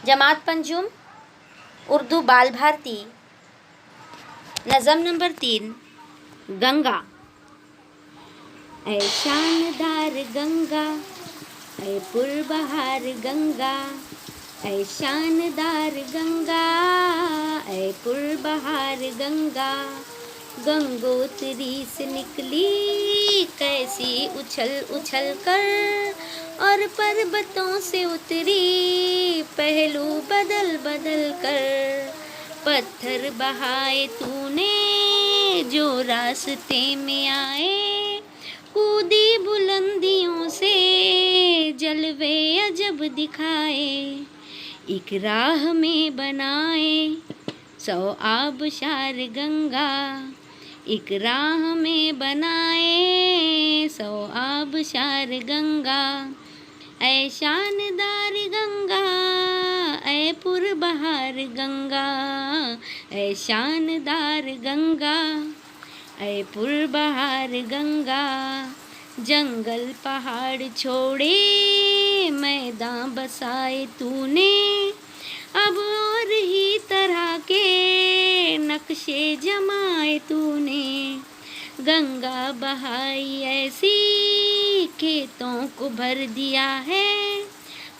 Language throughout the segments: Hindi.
जमात पंजुम उर्दू बाल भारती नज़म नंबर 3 गंगा। ऐ शानदार गंगा, ऐ पुरबहार गंगा, ऐ शानदार गंगा, ऐ पुरबहार गंगा। गंगोत्री से निकली कैसी उछल उछल कर, और पर्वतों से उतरी पहलू बदल बदल कर। पत्थर बहाए तूने जो रास्ते में आए, कूदी बुलंदियों से जलवे अजब दिखाए। एक राह में बनाए 100 आबशार गंगा, एक राह में बनाए 100 आबशार गंगा। ऐ शानदार गंगा, ऐ पुरबहार गंगा, ऐ शानदार गंगा, ऐ पुरबहार गंगा। जंगल पहाड़ छोड़े मैदान बसाए तूने, अब और ही तरह के नक्शे जमाए तूने। गंगा बहाई ऐसी खेतों को भर दिया है,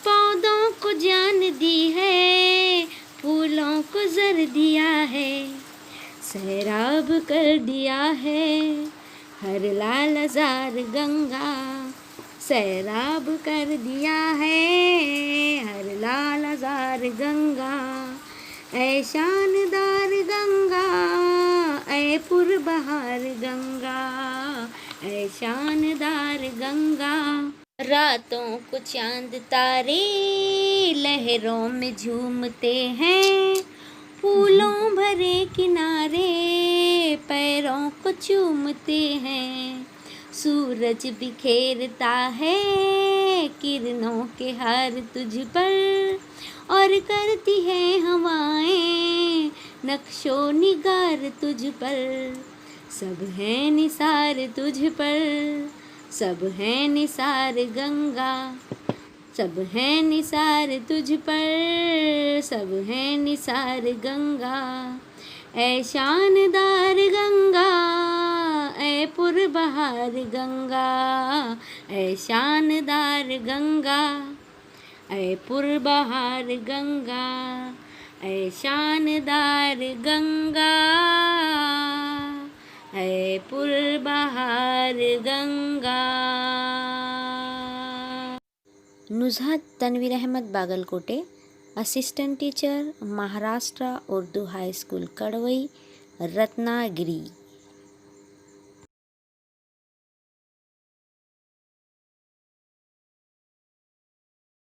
पौधों को जान दी है, फूलों को जर दिया है, सैराब कर दिया है हर लालजार गंगा। सैराब कर दिया है हर लालजार गंगा। ऐ शानदार गंगा, ऐ पुरबहार गंगा, ऐ शानदार गंगा। रातों को चांद तारे लहरों में झूमते हैं, फूलों भरे किनारे पैरों को चूमते हैं। सूरज बिखेरता है किरणों के हार तुझ पर, और करती है हवाएं नक्शो निगार तुझ पर। सब है निसार तुझ पर, सब है निसार गंगा, सब है निसार तुझ पर, सब है निसार गंगा। ऐ शानदार गंगा, ऐ पुरबहार गंगा, ऐ शानदार गंगा, ऐ पुरबहार गंगा, ऐ शानदार गंगा, ऐ पुरबहार Ganga. Nuzhat Tanveer Ahmed Bagalkote, assistant teacher, Maharashtra Urdu high school Kadwai, Ratnagiri.